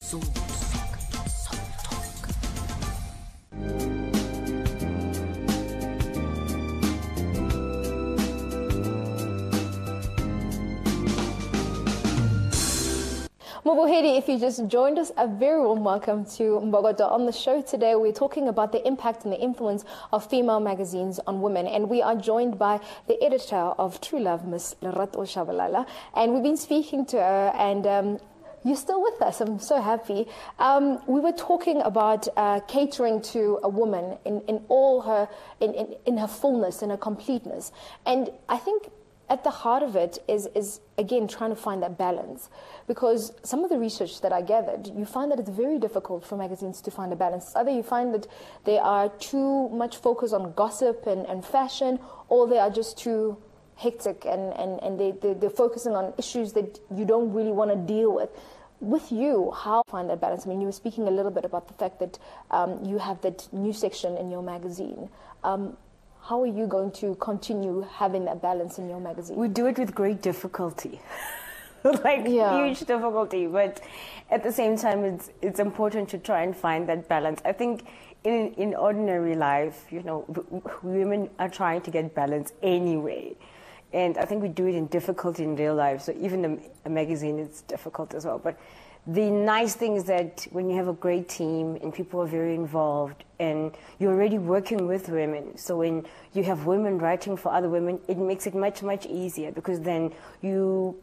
Soul Talk. Soul Talk. Mobohedi, if you just joined us, a very warm welcome to Mbogodo. On the show today, we're talking about the impact and the influence of female magazines on women. And we are joined by the editor of True Love, Miss Lerato. And we've been speaking to her, and you're still with us. I'm so happy. We were talking about catering to a woman in all her, in her fullness, in her completeness. And I think at the heart of it is again, trying to find that balance. Because some of the research that I gathered, you find that it's very difficult for magazines to find a balance. Either you find that they are too much focused on gossip and fashion, or they are just too hectic and they're focusing on issues that you don't really want to deal with. With you, how do you find that balance? I mean, you were speaking a little bit about the fact that you have that new section in your magazine. How are you going to continue having that balance in your magazine? We do it with great difficulty, huge difficulty. But at the same time, it's important to try and find that balance. I think in ordinary life, women are trying to get balance anyway. And I think we do it in difficulty in real life. So even a magazine is difficult as well. But the nice thing is that when you have a great team and people are very involved and you're already working with women, so when you have women writing for other women, it makes it much, much easier, because then you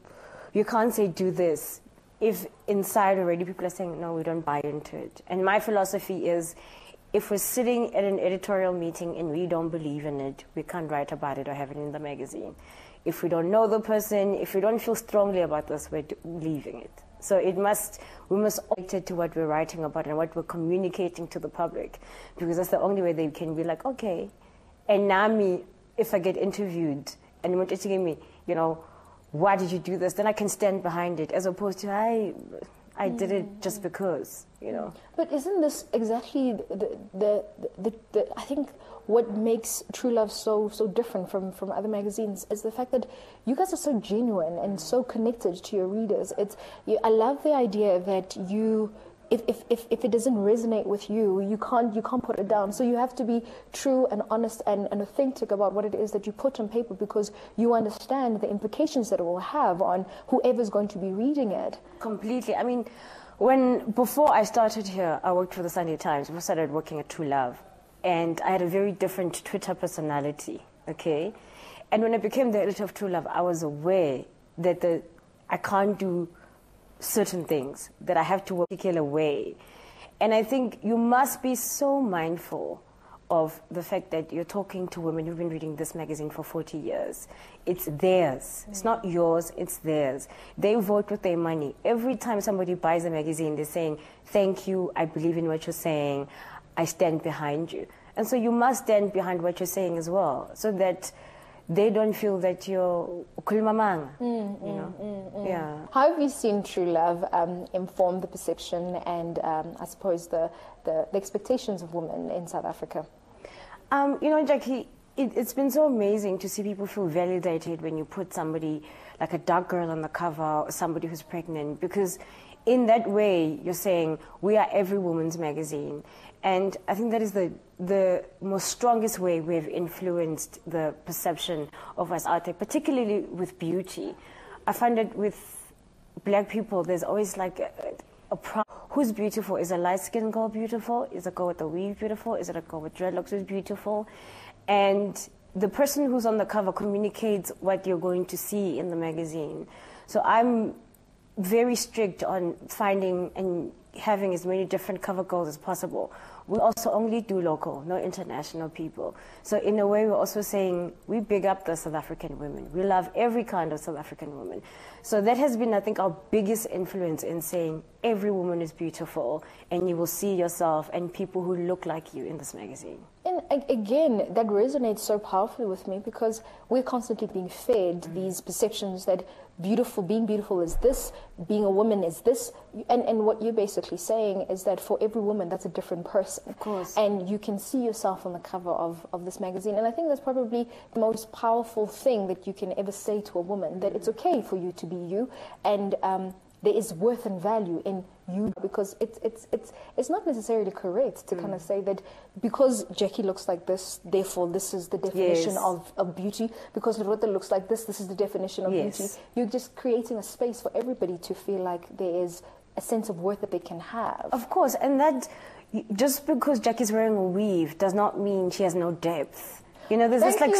can't say do this if inside already people are saying, no, we don't buy into it. And my philosophy is, if we're sitting at an editorial meeting and we don't believe in it, we can't write about it or have it in the magazine. If we don't know the person, if we don't feel strongly about this, we're leaving it. So we must orient to what we're writing about and what we're communicating to the public, because that's the only way they can be like, okay. And now if I get interviewed and you want to give me, why did you do this? Then I can stand behind it, as opposed to I did it just because, But isn't this exactly the I think what makes True Love so different from other magazines is the fact that you guys are so genuine and so connected to your readers. I love the idea that if it doesn't resonate with you, you can't put it down. So you have to be true and honest and authentic about what it is that you put on paper, because you understand the implications that it will have on whoever's going to be reading it. Completely. I mean, before I started here, I worked for the Sunday Times. Before I started working at True Love, and I had a very different Twitter personality, okay? And when I became the editor of True Love, I was aware that I can't do certain things, that I have to work a particular way. And I think you must be so mindful of the fact that you're talking to women who've been reading this magazine for 40 years. It's theirs. It's not yours, it's theirs. They vote with their money. Every time somebody buys a magazine, they're saying, thank you, I believe in what you're saying, I stand behind you. And so you must stand behind what you're saying as well, so that they don't feel that you're kulmamang, Yeah. How have you seen True Love inform the perception and I suppose the expectations of women in South Africa? Jackie, it's been so amazing to see people feel validated when you put somebody like a dark girl on the cover, or somebody who's pregnant, because in that way you're saying we are every woman's magazine. And I think that is the most strongest way we have influenced the perception of us out there, particularly with beauty. I find that with black people, there's always like a problem. Who's beautiful? Is a light-skinned girl beautiful? Is a girl with a weave beautiful? Is it a girl with dreadlocks who's beautiful? And the person who's on the cover communicates what you're going to see in the magazine. So I'm very strict on finding and having as many different cover girls as possible. We also only do local, no international people. So in a way, we're also saying we big up the South African women. We love every kind of South African woman. So that has been, I think, our biggest influence in saying every woman is beautiful, and you will see yourself and people who look like you in this magazine. And again, that resonates so powerfully with me, because we're constantly being fed these perceptions that being beautiful is this, being a woman is this, and what you're basically saying is that for every woman, that's a different person. Of course. And you can see yourself on the cover of this magazine. And I think that's probably the most powerful thing that you can ever say to a woman, that it's okay for you to be you, and there is worth and value in you, because it's not necessarily correct to kind of say that because Jackie looks like this, therefore this is the definition of beauty. Because Lerato looks like this is the definition of beauty. You're just creating a space for everybody to feel like there is a sense of worth that they can have. Of course, and that just because Jackie's wearing a weave does not mean she has no depth. You know, there's this like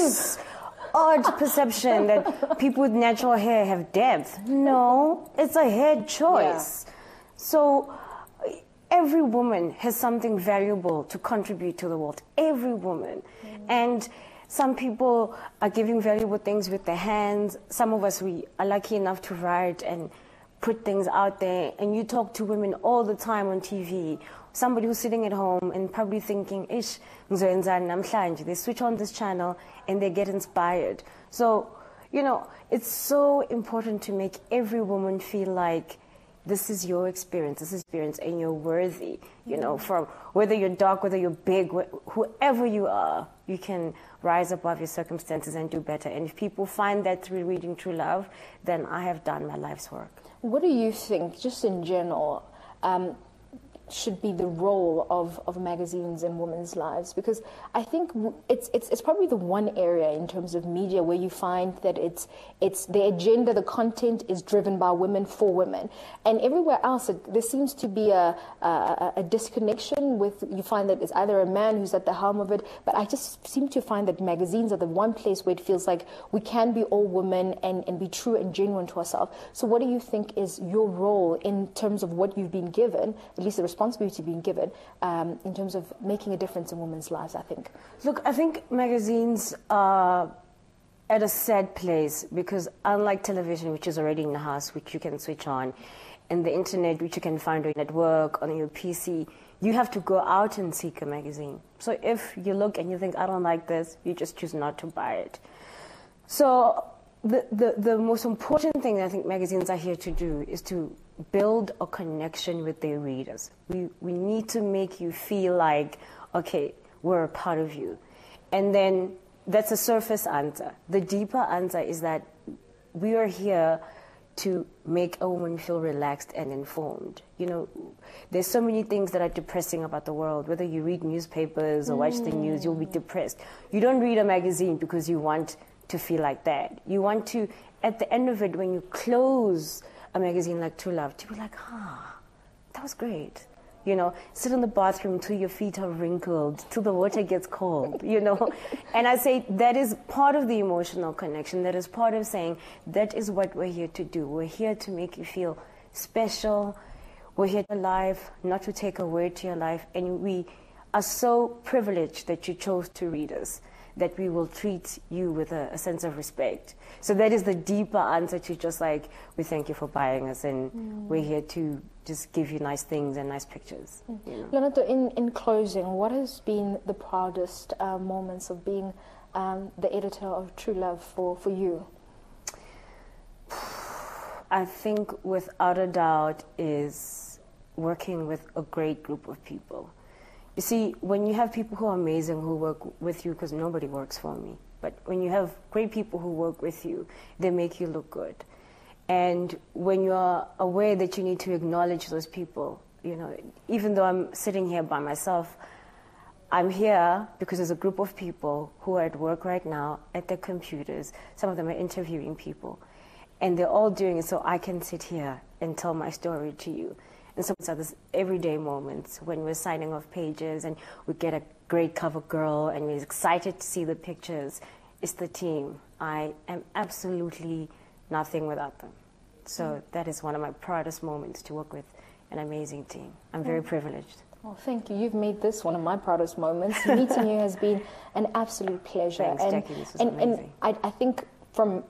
odd perception that people with natural hair have depth. No, it's a hair choice. So every woman has something valuable to contribute to the world. Every woman. And some people are giving valuable things with their hands. Some of us, we are lucky enough to write and put things out there. And you talk to women all the time on TV. Somebody who's sitting at home and probably thinking, ish, they switch on this channel and they get inspired. So, you know, it's so important to make every woman feel like this is your experience, and you're worthy, you know, from whether you're dark, whether you're big, whoever you are, you can rise above your circumstances and do better. And if people find that through reading True Love, then I have done my life's work. What do you think, just in general, should be the role of magazines in women's lives? Because I think it's probably the one area in terms of media where you find that it's the agenda, the content is driven by women for women, and everywhere else there seems to be a disconnection with. You find that it's either a man who's at the helm of it, but I just seem to find that magazines are the one place where it feels like we can be all women and be true and genuine to ourselves. So what do you think is your role in terms of what you've been given, at least the responsibility being given, in terms of making a difference in women's lives, I think? Look, I think magazines are at a sad place because unlike television, which is already in the house, which you can switch on, and the internet, which you can find on at work, on your PC, you have to go out and seek a magazine. So if you look and you think, I don't like this, you just choose not to buy it. So the most important thing I think magazines are here to do is to build a connection with their readers. We need to make you feel like, okay, we're a part of you. And then that's a surface answer. The deeper answer is that we are here to make a woman feel relaxed and informed. You know, there's so many things that are depressing about the world. Whether you read newspapers or watch the news, you'll be depressed. You don't read a magazine because you want to feel like that. You want to, at the end of it, when you close a magazine like True Love, to be like, that was great. You know, sit in the bathroom till your feet are wrinkled, till the water gets cold, you know. And I say that is part of the emotional connection. That is part of saying that is what we're here to do. We're here to make you feel special. We're here to live, not to take away to your life. And we are so privileged that you chose to read us, that we will treat you with a sense of respect. So that is the deeper answer to just like, we thank you for buying us and we're here to just give you nice things and nice pictures. You know? Lerato, in closing, what has been the proudest moments of being the editor of True Love for you? I think without a doubt is working with a great group of people. You see, when you have people who are amazing who work with you, because nobody works for me, but when you have great people who work with you, they make you look good. And when you are aware that you need to acknowledge those people, you know, even though I'm sitting here by myself, I'm here because there's a group of people who are at work right now at their computers. Some of them are interviewing people. And they're all doing it so I can sit here and tell my story to you. And some of these everyday moments when we're signing off pages and we get a great cover girl and we're excited to see the pictures. It's the team. I am absolutely nothing without them. So that is one of my proudest moments, to work with an amazing team. I'm very privileged. Oh, thank you. You've made this one of my proudest moments. Meeting you has been an absolute pleasure. Thanks, Jackie. This was amazing. And I think from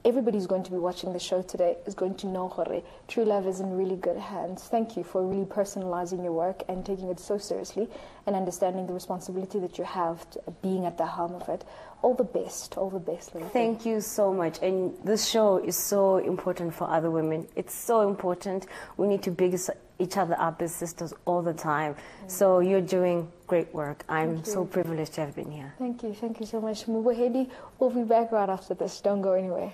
everybody who's going to be watching the show today is going to know True Love is in really good hands. Thank you for really personalizing your work and taking it so seriously and understanding the responsibility that you have to being at the helm of it. All the best, Lerato. Thank you so much. And this show is so important for other women. It's so important. We need to big each other up as sisters all the time. So you're doing great work. I'm so privileged to have been here. Thank you so much. Mubahedi, we'll be back right after this. Don't go anywhere.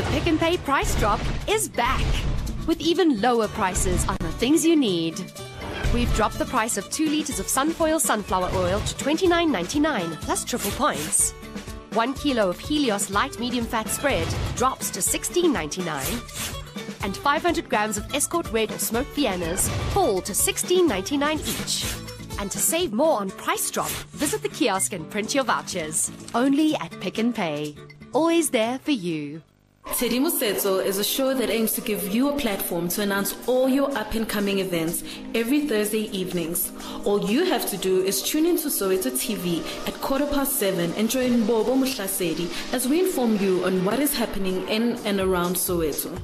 The Pick and Pay price drop is back, with even lower prices on the things you need. We've dropped the price of 2 liters of Sunfoil sunflower oil to $29.99 plus triple points. 1 kilo of Helios light medium fat spread drops to $16.99. And 500 grams of Escort red or smoked Viennas fall to $16.99 each. And to save more on price drop, visit the kiosk and print your vouchers. Only at Pick and Pay. Always there for you. CiKmwkSk is a show that aims to give you a platform to announce all your up-and-coming events every Thursday evenings. All you have to do is tune into Soweto TV at 7:15 and join Bobo Muhlasedi as we inform you on what is happening in and around Soweto.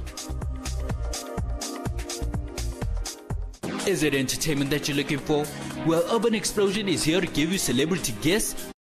Is it entertainment that you're looking for? Well, Urban Explosion is here to give you celebrity guests,